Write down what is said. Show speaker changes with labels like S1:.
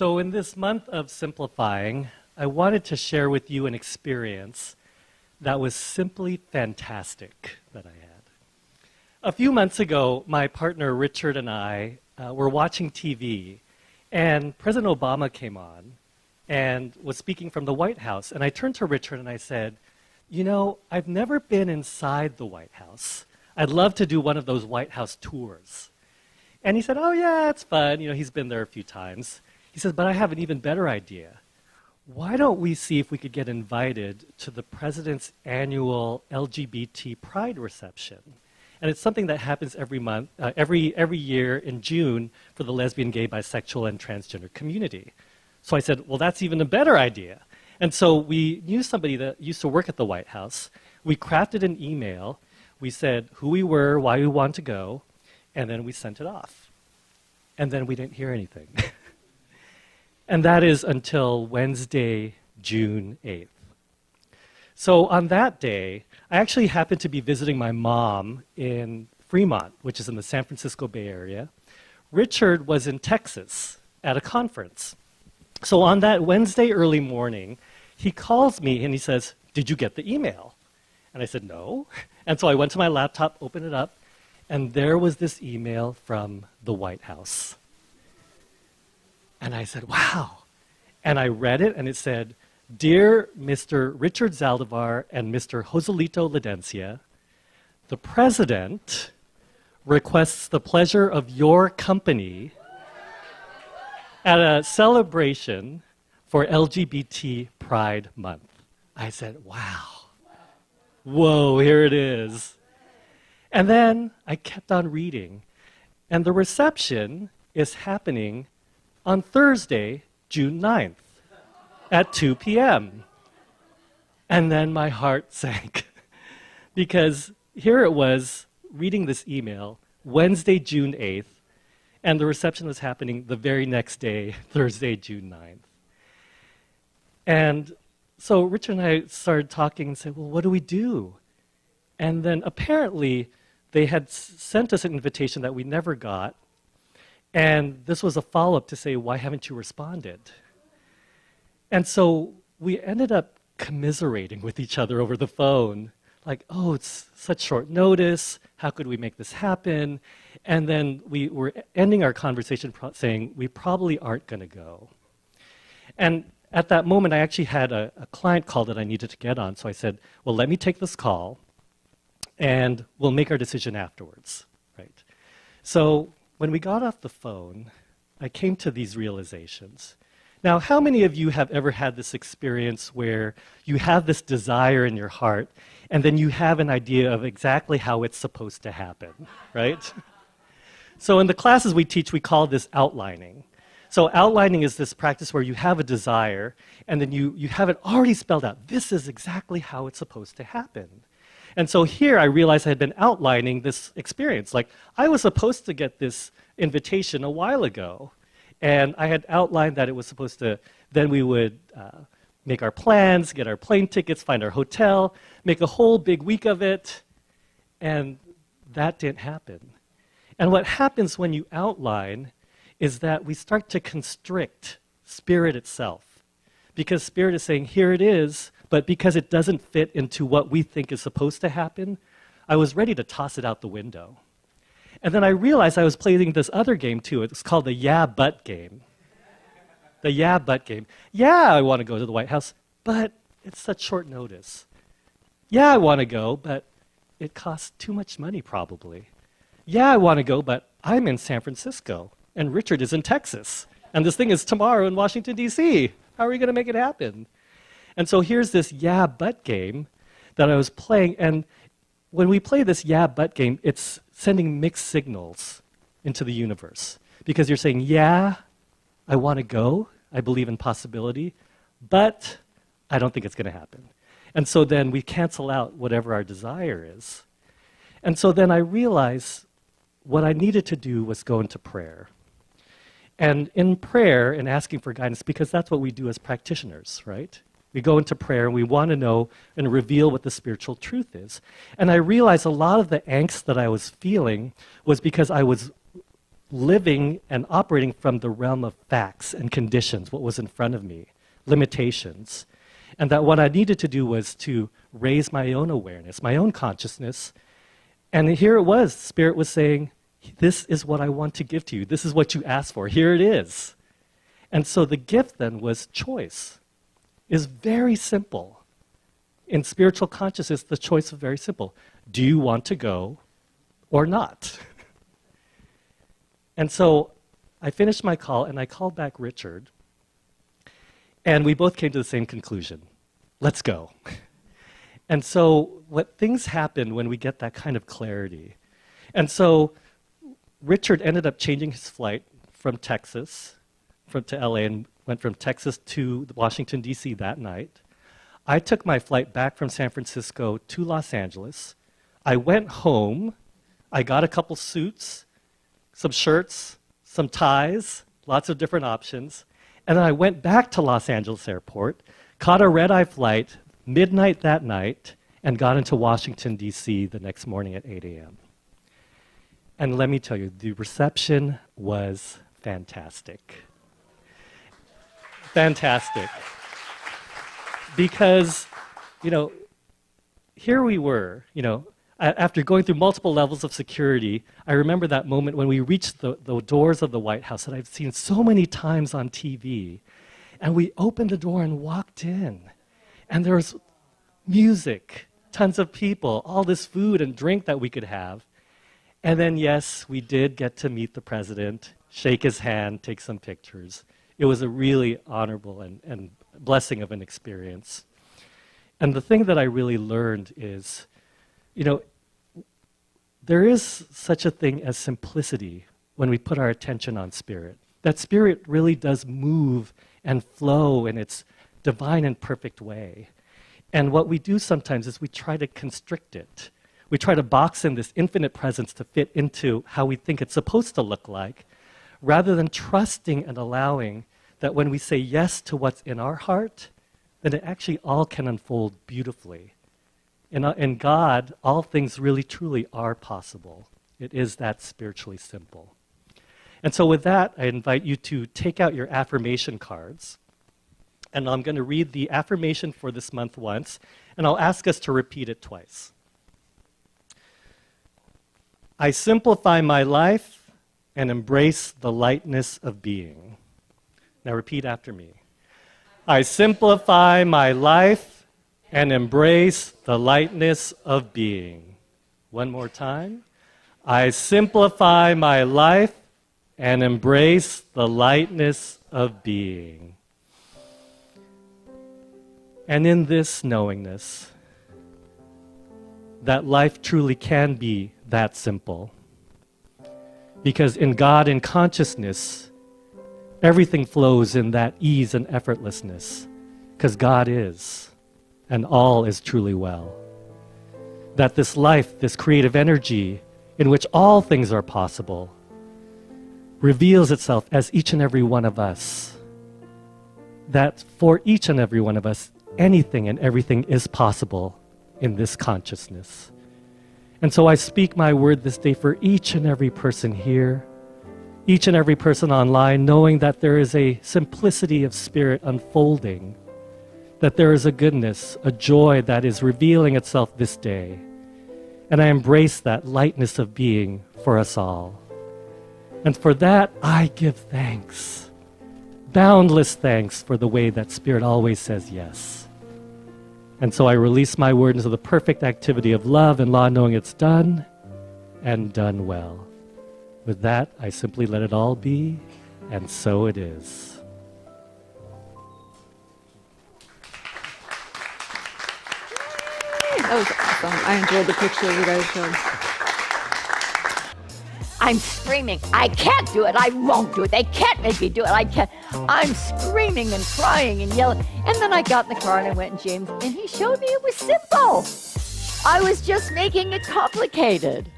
S1: So in this month of simplifying, I wanted to share with you an experience that was simply fantastic that I had. A few months ago, my partner Richard and I were watching TV, and President Obama came on and was speaking from the White House. And I turned to Richard and I said, you know, I've never been inside the White House. I'd love to do one of those White House tours. And he said, oh yeah, it's fun. You know, he's been there a few times. He says, but I have an even better idea. Why don't we see if we could get invited to the president's annual LGBT Pride reception? And it's something that happens every month, every year in June for the lesbian, gay, bisexual, and transgender community. So I said, well, that's even a better idea. And so we knew somebody that used to work at the White House. We crafted an email. We said who we were, why we wanted to go, and then we sent it off. And then we didn't hear anything. And that is until Wednesday, June 8th. So on that day, I actually happened to be visiting my mom in Fremont, which is in the San Francisco Bay Area. Richard was in Texas at a conference. So on that Wednesday early morning, he calls me and he says, did you get the email? And I said, no. And so I went to my laptop, opened it up, and there was this email from the White House. And I said, wow. And I read it, and it said, Dear Mr. Richard Zaldivar and Mr. Joselito Laudencia, the President requests the pleasure of your company at a celebration for LGBT Pride Month. I said, wow. Whoa, here it is. And then I kept on reading, and the reception is happening on Thursday, June 9th at 2 p.m. And then my heart sank because here it was reading this email, Wednesday, June 8th, and the reception was happening the very next day, Thursday, June 9th. And so Richard and I started talking and said, well, what do we do? And then apparently they had sent us an invitation that we never got. And this was a follow-up to say, why haven't you responded? And so we ended up commiserating with each other over the phone. Like, oh, it's such short notice. How could we make this happen? And then we were ending our conversation saying, we probably aren't going to go. And at that moment, I actually had a client call that I needed to get on. So I said, well, let me take this call, and we'll make our decision afterwards. Right? So when we got off the phone, I came to these realizations. Now, how many of you have ever had this experience where you have this desire in your heart, and then you have an idea of exactly how it's supposed to happen, right? So in the classes we teach, we call this outlining. So outlining is this practice where you have a desire, and then you have it already spelled out. This is exactly how it's supposed to happen. And so here I realized I had been outlining this experience. Like, I was supposed to get this invitation a while ago, and I had outlined that it was supposed to, then we would make our plans, get our plane tickets, find our hotel, make a whole big week of it, and that didn't happen. And what happens when you outline is that we start to constrict spirit itself. Because spirit is saying, here it is, but because it doesn't fit into what we think is supposed to happen, I was ready to toss it out the window. And then I realized I was playing this other game too. It's called the yeah, but game. The yeah, but game. Yeah, I want to go to the White House, but it's such short notice. Yeah, I want to go, but it costs too much money probably. Yeah, I want to go, but I'm in San Francisco, and Richard is in Texas, and this thing is tomorrow in Washington, D.C. How are we going to make it happen? And so here's this yeah, but game that I was playing, and when we play this yeah, but game, it's sending mixed signals into the universe. Because you're saying, yeah, I want to go, I believe in possibility, but I don't think it's going to happen. And so then we cancel out whatever our desire is. And so then I realized what I needed to do was go into prayer. And in prayer and asking for guidance, because that's what we do as practitioners, right? We go into prayer and we want to know and reveal what the spiritual truth is. And I realized a lot of the angst that I was feeling was because I was living and operating from the realm of facts and conditions, what was in front of me, limitations. And that what I needed to do was to raise my own awareness, my own consciousness. And here it was, Spirit was saying, this is what I want to give to you. This is what you asked for. Here it is. And so the gift then was choice. It's very simple. In spiritual consciousness, the choice is very simple. Do you want to go or not? And so I finished my call and I called back Richard. And we both came to the same conclusion. Let's go. And so what things happen when we get that kind of clarity. And so Richard ended up changing his flight from Texas to LA and went from Texas to Washington, D.C. that night. I took my flight back from San Francisco to Los Angeles. I went home. I got a couple suits, some shirts, some ties, lots of different options. And then I went back to Los Angeles Airport, caught a red-eye flight midnight that night, and got into Washington, D.C. the next morning at 8 a.m. And let me tell you, the reception was fantastic. Fantastic. Because, here we were, after going through multiple levels of security, I remember that moment when we reached the doors of the White House that I've seen so many times on TV. And we opened the door and walked in. And there was music, tons of people, all this food and drink that we could have. And then, yes, we did get to meet the president, shake his hand, take some pictures. It was a really honorable and blessing of an experience. And the thing that I really learned is, there is such a thing as simplicity when we put our attention on Spirit. That Spirit really does move and flow in its divine and perfect way. And what we do sometimes is we try to constrict it. We try to box in this infinite presence to fit into how we think it's supposed to look like, rather than trusting and allowing that when we say yes to what's in our heart, then it actually all can unfold beautifully. In God, all things really truly are possible. It is that spiritually simple. And so with that, I invite you to take out your affirmation cards. And I'm going to read the affirmation for this month once, and I'll ask us to repeat it twice. I simplify my life and embrace the lightness of being. Now repeat after me. I simplify my life and embrace the lightness of being. One more time. I simplify my life and embrace the lightness of being. And in this knowingness, that life truly can be that simple. Because in God, in consciousness, everything flows in that ease and effortlessness. Because God is, and all is truly well. That this life, this creative energy, in which all things are possible, reveals itself as each and every one of us. That for each and every one of us, anything and everything is possible in this consciousness. And so I speak my word this day for each and every person here, each and every person online, knowing that there is a simplicity of spirit unfolding, that there is a goodness, a joy that is revealing itself this day. And I embrace that lightness of being for us all. And for that, I give thanks, boundless thanks for the way that Spirit always says yes. And so I release my word into the perfect activity of love and law, knowing it's done and done well. With that, I simply let it all be, and so it is.
S2: That was awesome. I enjoyed the picture you guys showed.
S3: I'm screaming, I can't do it, I won't do it, they can't make me do it, I can't. I'm screaming and crying and yelling. And then I got in the car and I went and James, and he showed me it was simple. I was just making it complicated.